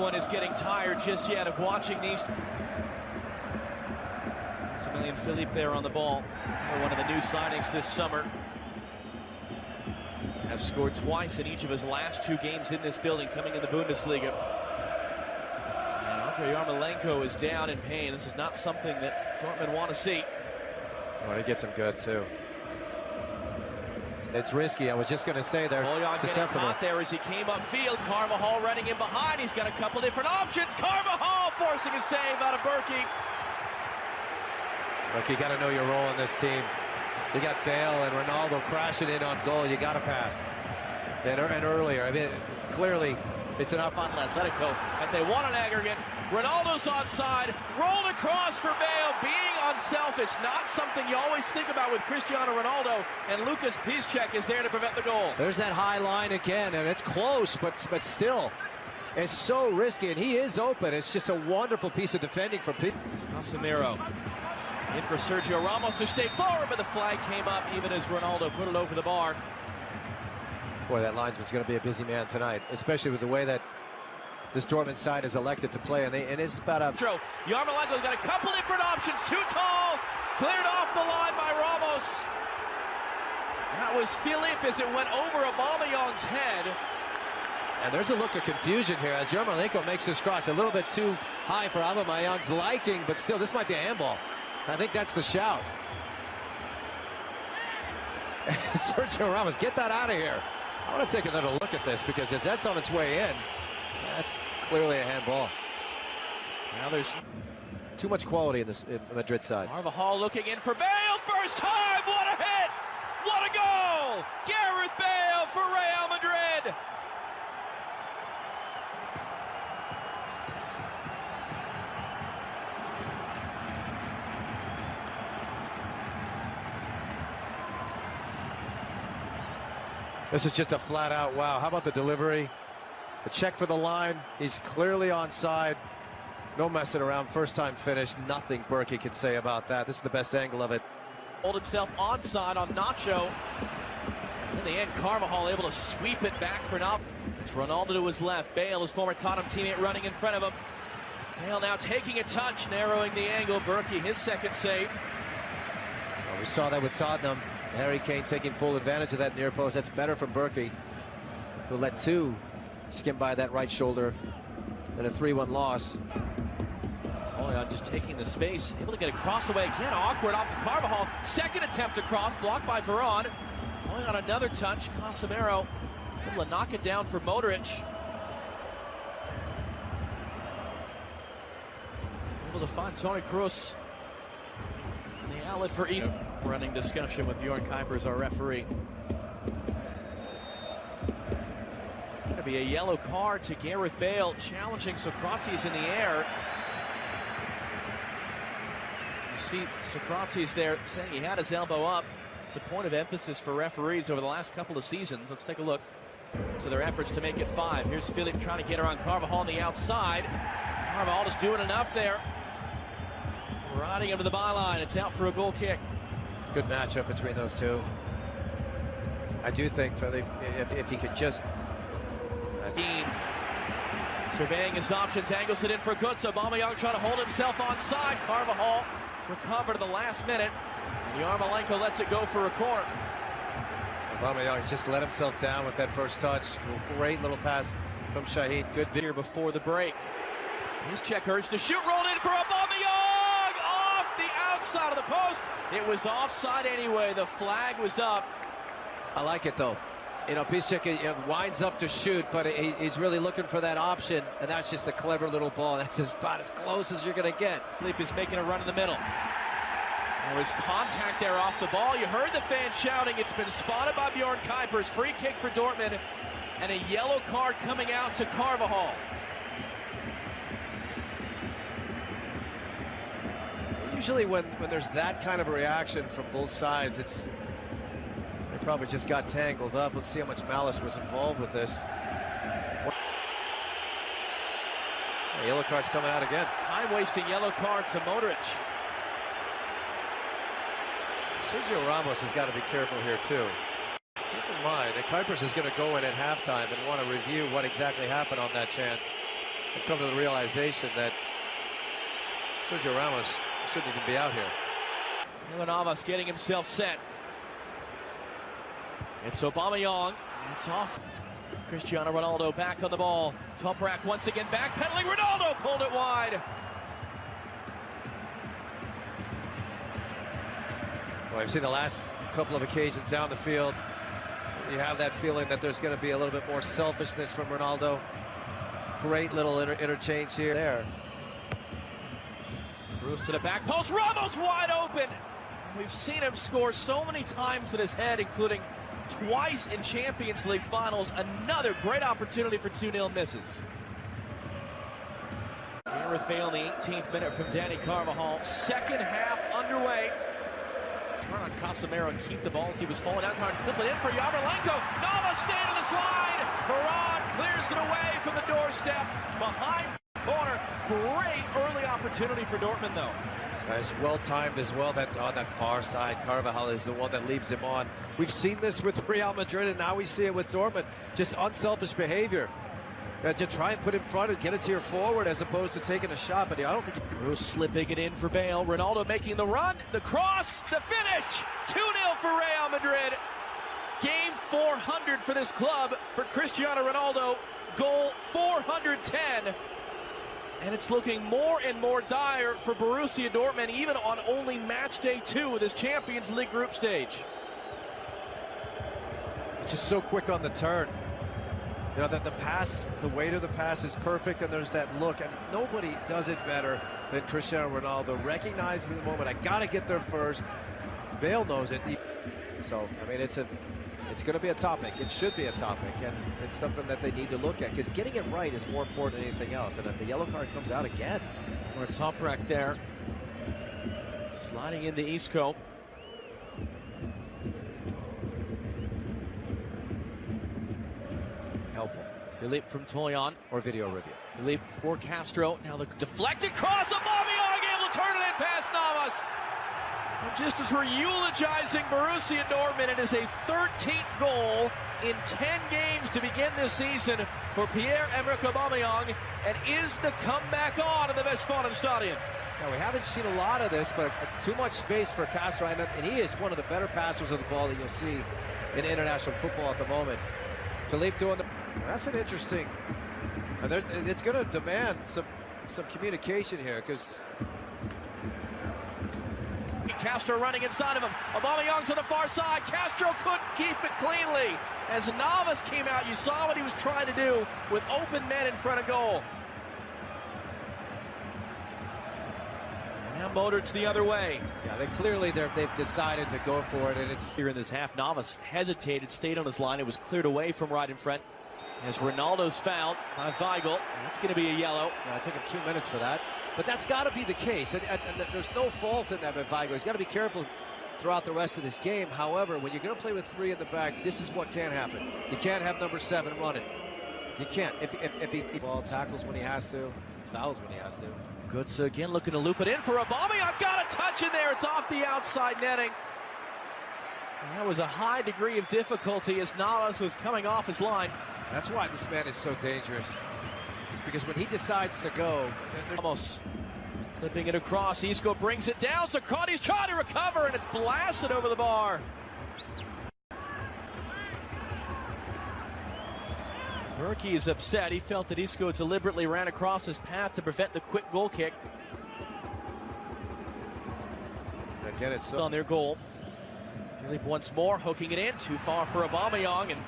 one is getting tired just yet of watching these. Maximilian Philippe there on the ball. One of the new signings this summer. Has scored twice in each of his last 2 games in this building, coming in the Bundesliga. And Andrei Yarmolenko is down in pain. This is not something that Dortmund want to see. Oh, he gets him good too. It's risky. I was just going to say they're susceptible. Caught there as he came upfield. Carvajal running in behind. He's got a couple different options. Carvajal forcing a save out of Berkey. Look, you got to know your role in this team. You got Bale and Ronaldo crashing in on goal. You got to pass. And earlier, I mean, clearly it's enough on Atletico. And they want an aggregate. Ronaldo's onside. Rolled across for Bale. Being unselfish, not something you always think about with Cristiano Ronaldo. And Lucas Piszczek is there to prevent the goal. There's that high line again, and it's close, but still, it's so risky. And he is open. It's just a wonderful piece of defending from Piszczek. Casemiro. In for Sergio Ramos to stay forward, but the flag came up even as Ronaldo put it over the bar. Boy, that linesman's going to be a busy man tonight, especially with the way that this Dortmund side is elected to play, and it's about a... Yarmolenko's got a couple different options. Too tall, cleared off the line by Ramos. That was Philippe as it went over Aubameyang's head. And there's a look of confusion here as Yarmolenko makes this cross a little bit too high for Aubameyang's liking, but still, this might be a handball. I think that's the shout. Sergio Ramos, get that out of here. I want to take another look at this because as that's on its way in, that's clearly a handball. Now there's too much quality in this Madrid side. Carvajal looking in for Bale. First time. What a hit. What a goal. Gareth Bale for Real Madrid. This is just a flat out wow. How about the delivery? The check for the line. He's clearly onside. No messing around. First time finish. Nothing Berkey can say about that. This is the best angle of it. Hold himself onside on Nacho. And in the end, Carvajal able to sweep it back for now. It's Ronaldo to his left. Bale, his former Tottenham teammate, running in front of him. Bale now taking a touch, narrowing the angle. Berkey, his second save. Well, we saw that with Tottenham. Harry Kane taking full advantage of that near post. That's better from Berkey, who let 2 skim by that right shoulder and a 3-1 loss. Tolian just taking the space, able to get a cross away again. Awkward off of Carvajal. Second attempt to cross, blocked by Varane. Tolian another touch. Casemiro able to knock it down for Modric. Able to find Toni Kroos. And the outlet for Eden. Running discussion with Bjorn Kuipers, our referee. It's going to be a yellow card to Gareth Bale, challenging Socrates in the air. You see Socrates there saying he had his elbow up. It's a point of emphasis for referees over the last couple of seasons. Let's take a look to their efforts to make it 5. Here's Philippe trying to get around Carvajal on the outside. Carvajal just doing enough there. Riding him to the byline. It's out for a goal kick. Good matchup between those two. I do think Philippe, if he could just... Surveying his options, angles it in for Götze. Aubameyang trying to hold himself onside. Carvajal recovered at the last minute. And Yarmolenko lets it go for a corner. Aubameyang just let himself down with that first touch. Great little pass from Shahid. Good here before the break. His check urge to shoot, rolled in for Aubameyang off the outside of the post. It was offside anyway. The flag was up. I like it though. You know, Piszczek winds up to shoot, but he's really looking for that option, and that's just a clever little ball. That's about as close as you're going to get. Philippe is making a run in the middle. There was contact there off the ball. You heard the fans shouting. It's been spotted by Bjorn Kuipers. Free kick for Dortmund, and a yellow card coming out to Carvajal. Usually when there's that kind of a reaction from both sides, they probably just got tangled up. Let's see how much malice was involved with this. The yellow card's coming out again. Time-wasting yellow card to Modric. Sergio Ramos has got to be careful here too. Keep in mind that Kuipers is going to go in at halftime and want to review what exactly happened on that chance. I come to the realization that Sergio Ramos shouldn't even be out here. Navas getting himself set. It's Aubameyang. It's off. Cristiano Ronaldo back on the ball. Toprak once again backpedaling. Ronaldo pulled it wide. Well, I've seen the last couple of occasions down the field. You have that feeling that there's going to be a little bit more selfishness from Ronaldo. Great little interchange here. There. Cruz to the back post. Ramos wide open. We've seen him score so many times with his head, including twice in Champions League finals. Another great opportunity for 2-0 misses. Gareth Bale in the 18th minute from Danny Carvajal. Second half underway. Turn on Casemiro and keep the ball as he was falling down. Clip it in for Yarmolenko. Navas staying on this line. Varane clears it away from the doorstep. Behind corner. Great early opportunity for Dortmund, though. Nice, well timed as well. That on that far side, Carvajal is the one that leaves him on. We've seen this with Real Madrid, and now we see it with Dortmund. Just unselfish behavior. Just try and put in front and get it to your forward as opposed to taking a shot. But I don't think Cruz slipping it in for Bale. Ronaldo making the run, the cross, the finish. 2-0 for Real Madrid. Game 400 for this club for Cristiano Ronaldo. Goal 410. And it's looking more and more dire for Borussia Dortmund, even on only match day 2 of this Champions League group stage. It's just so quick on the turn. You know, that the pass, the weight of the pass is perfect, and there's that look. And nobody does it better than Cristiano Ronaldo. Recognizing the moment, I got to get there first. Bale knows it. So, I mean, it's going to be a topic. It should be a topic, and it's something that they need to look at, because getting it right is more important than anything else. And then the yellow card comes out again. Or a Toprak there. Sliding into Isco. Helpful. Philippe from Toyon. Or video review. Philippe for Castro. Now the deflected cross. Aubameyang able to turn it in past Navas. And just as we're eulogizing Borussia Dortmund, it is a 13th goal in 10 games to begin this season for Pierre-Emerick Aubameyang, and is the comeback on in the Westfalenstadion. Now, we haven't seen a lot of this, but too much space for Castro, and he is one of the better passers of the ball that you'll see in international football at the moment. Philippe doing the... That's an interesting... And it's going to demand some communication here, because... Castro running inside of him. Aubameyang's on the far side. Castro couldn't keep it cleanly. As Navas came out, you saw what he was trying to do with open men in front of goal. And now Modric's the other way. Yeah, they've decided to go for it, and it's... Here in this half, Navas hesitated, stayed on his line. It was cleared away from right in front. As Ronaldo's fouled by Weigl. That's going to be a yellow. Yeah, it took him 2 minutes for that. But that's got to be the case, and there's no fault in that with Weigl. He's got to be careful throughout the rest of this game. However, when you're going to play with 3 in the back, this is what can happen. You can't have number 7 running. You can't. If he ball tackles when he has to, fouls when he has to. Götze again looking to loop it in for Aubameyang. Got a touch in there. It's off the outside netting. And that was a high degree of difficulty as Navas was coming off his line. That's why this man is so dangerous. It's because when he decides to go, almost flipping it across. Isco brings it down. Socrates trying to recover, and it's blasted over the bar. Berkey is upset. He felt that Isco deliberately ran across his path to prevent the quick goal kick. Again, it's on their goal. Philippe once more hooking it in. Too far for Aubameyang, and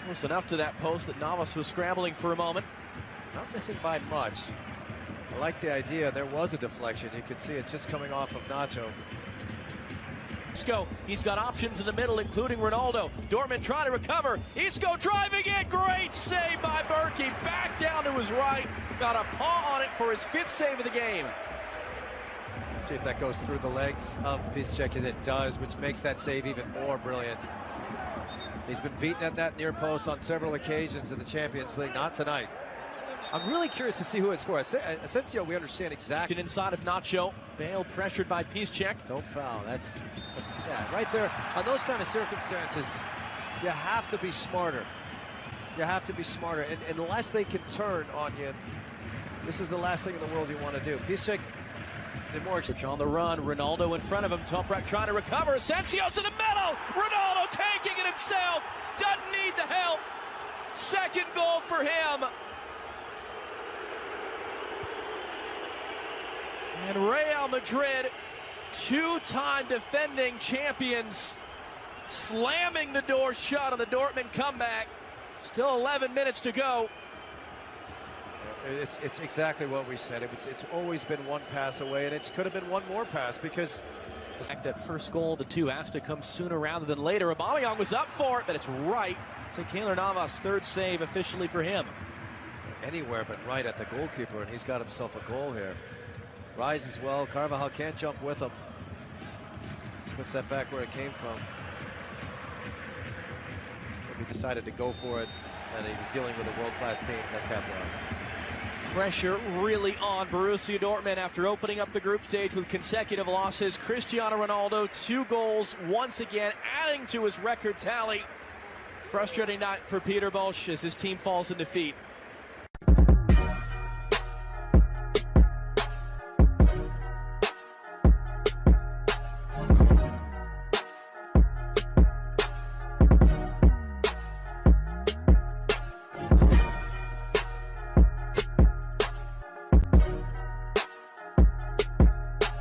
close enough to that post that Navas was scrambling for a moment. Not missing by much. I like the idea. There was a deflection. You could see it just coming off of Nacho. Isco, he's got options in the middle, including Ronaldo. Dortmund trying to recover. Isco driving in. Great save by Berkey. Back down to his right. Got a paw on it for his 5th save of the game. Let's see if that goes through the legs of Piszczek, as it does, which makes that save even more brilliant. He's been beaten at that near post on several occasions in the Champions League. Not tonight. I'm really curious to see who it's for. Asensio, we understand exactly. Inside of Nacho. Bale pressured by Piszczek. Don't foul. That's yeah, right there. On those kind of circumstances, you have to be smarter. You have to be smarter. And unless they can turn on you, this is the last thing in the world you want to do. Piszczek, the more on the run, Ronaldo in front of him. Toprak trying to recover. Asensio's in the middle. Ronaldo taking it himself. Doesn't need the help. Second goal for him. And Real Madrid, two-time defending champions, slamming the door shut on the Dortmund comeback. Still 11 minutes to go. It's exactly what we said. It's always been one pass away, and it could have been one more pass because that first goal, the two has to come sooner rather than later. Aubameyang was up for it, but it's right. So Keylor Navas, third save officially for him. Anywhere but right at the goalkeeper, and he's got himself a goal here. Rises well. Carvajal can't jump with him. Puts that back where it came from. He decided to go for it, and he was dealing with a world-class team that capitalized. Pressure really on Borussia Dortmund after opening up the group stage with consecutive losses. Cristiano Ronaldo, 2 goals, once again adding to his record tally. Frustrating night for Peter Bosz as his team falls in defeat.